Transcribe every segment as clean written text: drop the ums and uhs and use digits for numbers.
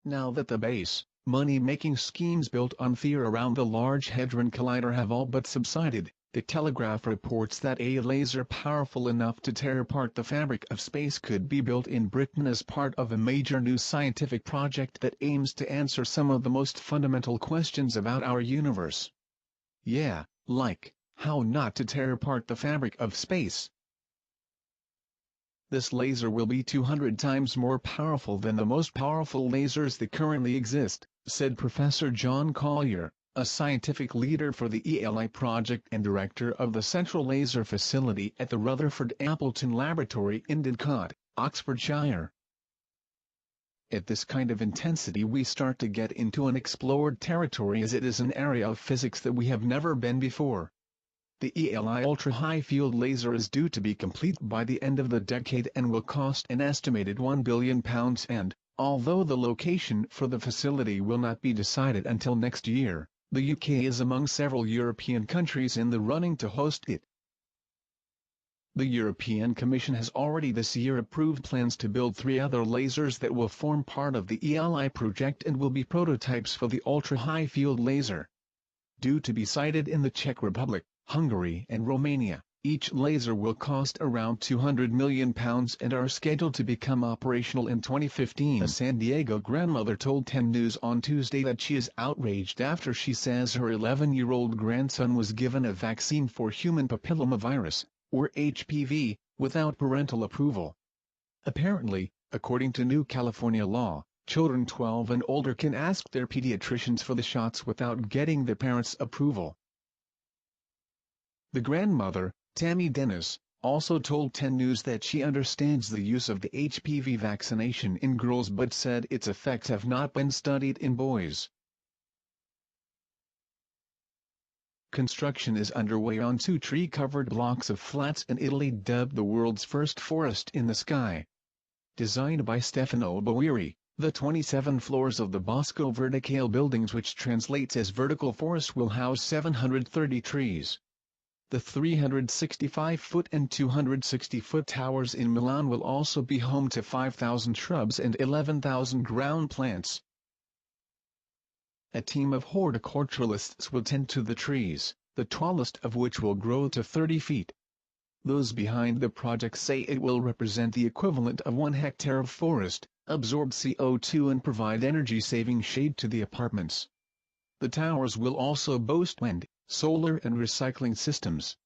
Now that the base, money-making schemes built on fear around the Large Hadron Collider have all but subsided, the Telegraph reports that a laser powerful enough to tear apart the fabric of space could be built in Britain as part of a major new scientific project that aims to answer some of the most fundamental questions about our universe. Yeah, like, how not to tear apart the fabric of space. This laser will be 200 times more powerful than the most powerful lasers that currently exist, said Professor John Collier, a scientific leader for the ELI project and director of the Central Laser Facility at the Rutherford Appleton Laboratory in Didcot, Oxfordshire. At this kind of intensity we start to get into unexplored territory, as it is an area of physics that we have never been before. The ELI ultra-high field laser is due to be complete by the end of the decade and will cost an estimated £1 billion and, although the location for the facility will not be decided until next year, the UK is among several European countries in the running to host it. The European Commission has already this year approved plans to build 3 other lasers that will form part of the ELI project and will be prototypes for the ultra-high field laser. Due to be sited in the Czech Republic, Hungary and Romania, each laser will cost around £200 million and are scheduled to become operational in 2015. A San Diego grandmother told 10 News on Tuesday that she is outraged after she says her 11-year-old grandson was given a vaccine for human papillomavirus, or HPV, without parental approval. Apparently, according to new California law, children 12 and older can ask their pediatricians for the shots without getting their parents' approval. The grandmother, Tammie Dennis, also told 10 News that she understands the use of the HPV vaccination in girls but said its effects have not been studied in boys. Construction is underway on 2 tree-covered blocks of flats in Italy dubbed the world's first forest in the sky. Designed by Stefano Boeri, the 27 floors of the Bosco Verticale buildings, which translates as vertical forest, will house 730 trees. The 365-foot and 260-foot towers in Milan will also be home to 5,000 shrubs and 11,000 ground plants. A team of horticulturalists will tend to the trees, the tallest of which will grow to 30 feet. Those behind the project say it will represent the equivalent of 1 hectare of forest, absorb CO2 and provide energy-saving shade to the apartments. The towers will also boast wind, solar and recycling systems.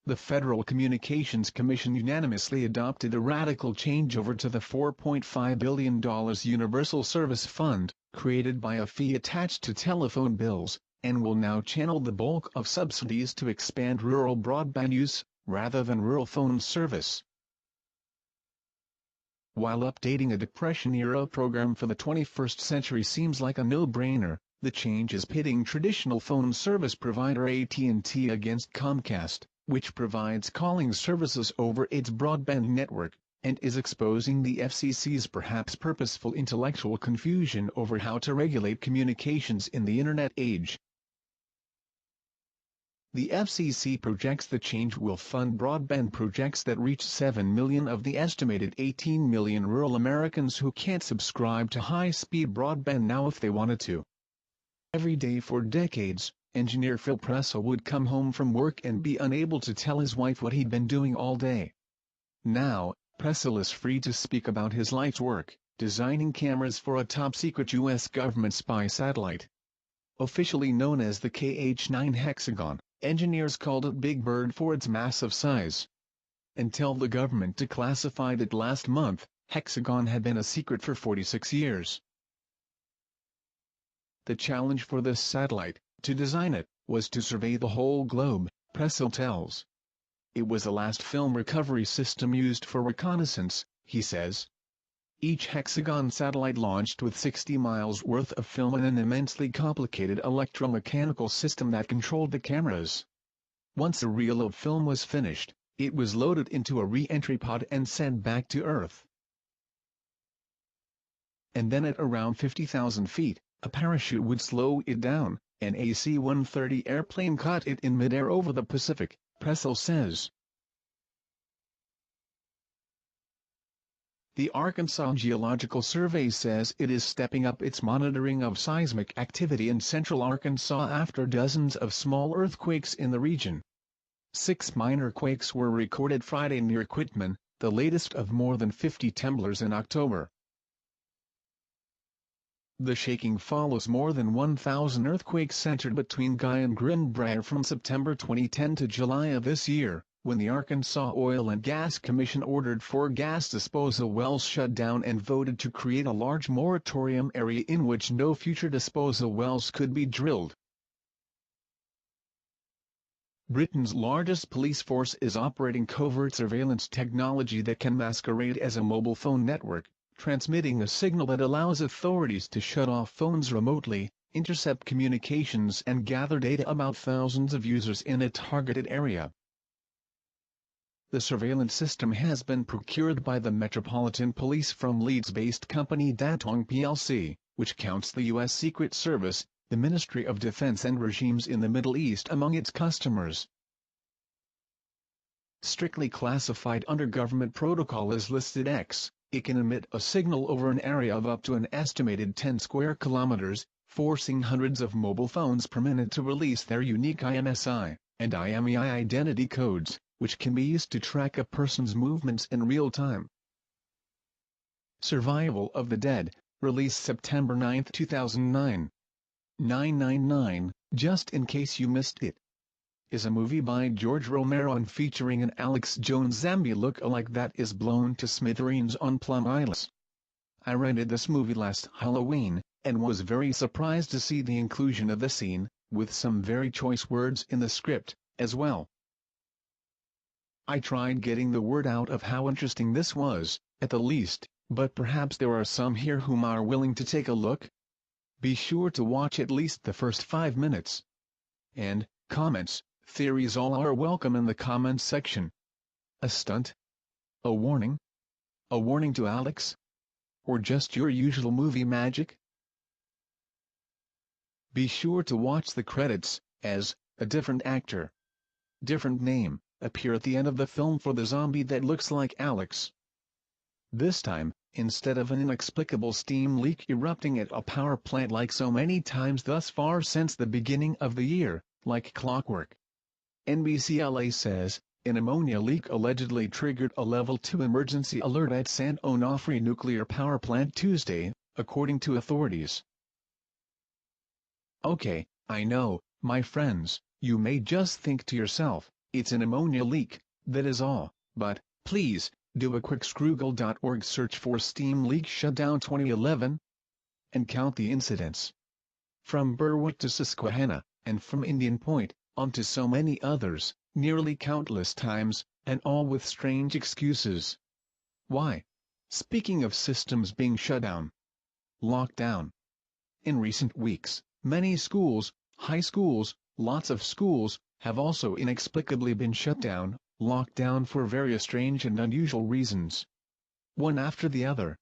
The Federal Communications Commission unanimously adopted a radical changeover to the $4.5 billion Universal Service Fund, created by a fee attached to telephone bills, and will now channel the bulk of subsidies to expand rural broadband use, rather than rural phone service. While updating a Depression-era program for the 21st century seems like a no-brainer, the change is pitting traditional phone service provider AT&T against Comcast, which provides calling services over its broadband network, and is exposing the FCC's perhaps purposeful intellectual confusion over how to regulate communications in the Internet age. The FCC projects the change will fund broadband projects that reach 7 million of the estimated 18 million rural Americans who can't subscribe to high-speed broadband now if they wanted to. Every day for decades, engineer Phil Pressel would come home from work and be unable to tell his wife what he'd been doing all day. Now, Pressel is free to speak about his life's work, designing cameras for a top-secret U.S. government spy satellite. Officially known as the KH-9 Hexagon, engineers called it Big Bird for its massive size. Until the government declassified it last month, Hexagon had been a secret for 46 years. The challenge for this satellite, to design it, was to survey the whole globe, Pressel tells. It was the last film recovery system used for reconnaissance, he says. Each Hexagon satellite launched with 60 miles worth of film and an immensely complicated electromechanical system that controlled the cameras. Once a reel of film was finished, it was loaded into a re-entry pod and sent back to Earth. And then at around 50,000 feet, a parachute would slow it down. An AC-130 airplane caught it in midair over the Pacific, Pressel says. The Arkansas Geological Survey says it is stepping up its monitoring of seismic activity in central Arkansas after dozens of small earthquakes in the region. 6 minor quakes were recorded Friday near Quitman, the latest of more than 50 tremblers in October. The shaking follows more than 1,000 earthquakes centered between Guy and Greenbrier from September 2010 to July of this year, when the Arkansas Oil and Gas Commission ordered 4 gas disposal wells shut down and voted to create a large moratorium area in which no future disposal wells could be drilled. Britain's largest police force is operating covert surveillance technology that can masquerade as a mobile phone network, transmitting a signal that allows authorities to shut off phones remotely, intercept communications and gather data about thousands of users in a targeted area. The surveillance system has been procured by the Metropolitan Police from Leeds-based company Datong plc, which counts the U.S. Secret Service, the Ministry of Defense and regimes in the Middle East among its customers. Strictly classified under government protocol as listed X, it can emit a signal over an area of up to an estimated 10 square kilometers, forcing hundreds of mobile phones per minute to release their unique IMSI and IMEI identity codes, which can be used to track a person's movements in real time. Survival of the Dead, released September 9, 2009. 999, just in case you missed it, is a movie by George Romero and featuring an Alex Jones zombie look-alike that is blown to smithereens on Plum Island. I rented this movie last Halloween, and was very surprised to see the inclusion of the scene, with some very choice words in the script, as well. I tried getting the word out of how interesting this was, at the least, but perhaps there are some here whom are willing to take a look. Be sure to watch at least the first 5 minutes. And, comments, theories all are welcome in the comments section. A stunt? A warning? A warning to Alex? Or just your usual movie magic? Be sure to watch the credits, as a different actor, different name, appear at the end of the film for the zombie that looks like Alex. This time, instead of an inexplicable steam leak erupting at a power plant like so many times thus far since the beginning of the year, like clockwork. NBCLA says, an ammonia leak allegedly triggered a Level 2 emergency alert at San Onofre nuclear power plant Tuesday, according to authorities. Okay, I know, my friends, you may just think to yourself, it's an ammonia leak, that is all, but, please, do a quick Scroogle.org search for Steam Leak Shutdown 2011 and count the incidents. From Berwick to Susquehanna, and from Indian Point, on to so many others, nearly countless times, and all with strange excuses. Why? Speaking of systems being shut down. Lockdown. In recent weeks, many schools, high schools, lots of schools, have also inexplicably been shut down, locked down for various strange and unusual reasons. One after the other.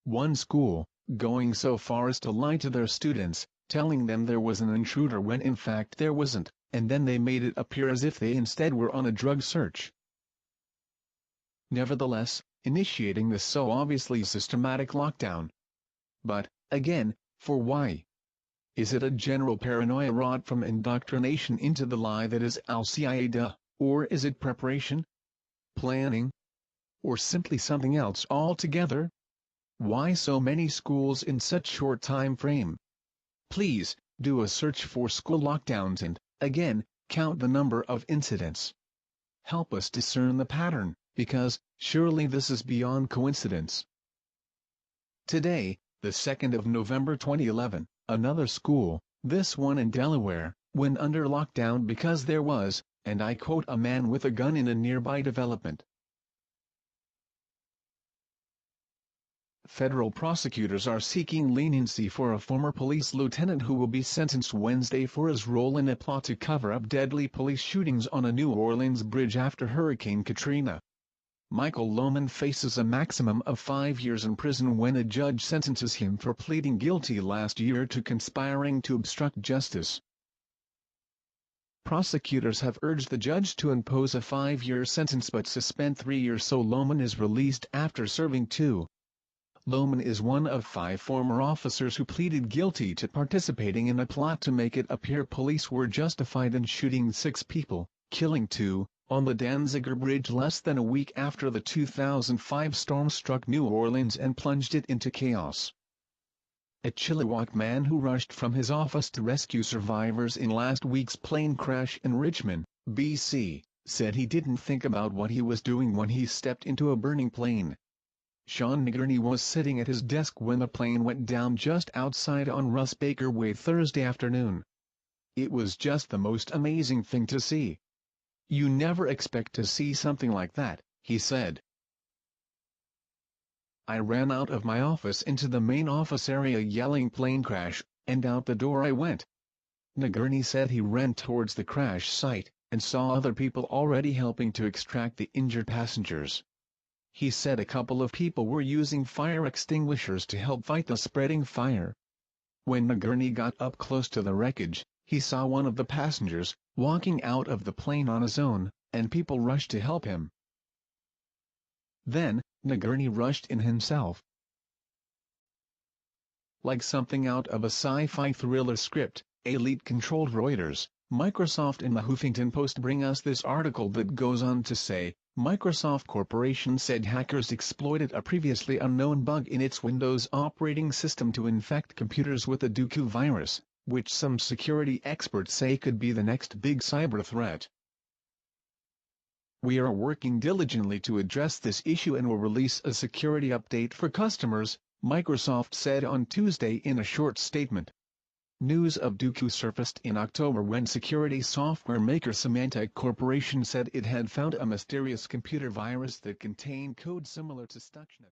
One school, going so far as to lie to their students, telling them there was an intruder when in fact there wasn't, and then they made it appear as if they instead were on a drug search. Nevertheless, initiating this so obviously systematic lockdown. But, again, for why? Is it a general paranoia wrought from indoctrination into the lie that is Al-Qaeda, or is it preparation? Planning? Or simply something else altogether? Why so many schools in such short time frame? Please, do a search for school lockdowns and, again, count the number of incidents. Help us discern the pattern, because, surely this is beyond coincidence. Today, the 2nd of November 2011, another school, this one in Delaware, went under lockdown because there was, and I quote, a man with a gun in a nearby development. Federal prosecutors are seeking leniency for a former police lieutenant who will be sentenced Wednesday for his role in a plot to cover up deadly police shootings on a New Orleans bridge after Hurricane Katrina. Michael Lohman faces a maximum of 5 years in prison when a judge sentences him for pleading guilty last year to conspiring to obstruct justice. prosecutors have urged the judge to impose a 5-year sentence but suspend 3 years so Lohman is released after serving 2. Lohman is one of 5 former officers who pleaded guilty to participating in a plot to make it appear police were justified in shooting 6 people, killing 2, on the Danziger Bridge less than a week after the 2005 storm struck New Orleans and plunged it into chaos. A Chilliwack man who rushed from his office to rescue survivors in last week's plane crash in Richmond, BC, said he didn't think about what he was doing when he stepped into a burning plane. Sean Nigurney was sitting at his desk when the plane went down just outside on Russ Baker Way Thursday afternoon. It was just the most amazing thing to see. You never expect to see something like that, he said. I ran out of my office into the main office area yelling plane crash, and out the door I went. Nigurney said he ran towards the crash site, and saw other people already helping to extract the injured passengers. He said a couple of people were using fire extinguishers to help fight the spreading fire. When Nigurney got up close to the wreckage, he saw one of the passengers, walking out of the plane on his own, and people rushed to help him. Then, Nigurney rushed in himself. Like something out of a sci-fi thriller script, elite-controlled Reuters, Microsoft and the Huffington Post bring us this article that goes on to say, Microsoft Corporation said hackers exploited a previously unknown bug in its Windows operating system to infect computers with the Duku virus, which some security experts say could be the next big cyber threat. We are working diligently to address this issue and will release a security update for customers, Microsoft said on Tuesday in a short statement. News of Duku surfaced in October when security software maker Symantec Corporation said it had found a mysterious computer virus that contained code similar to Stuxnet.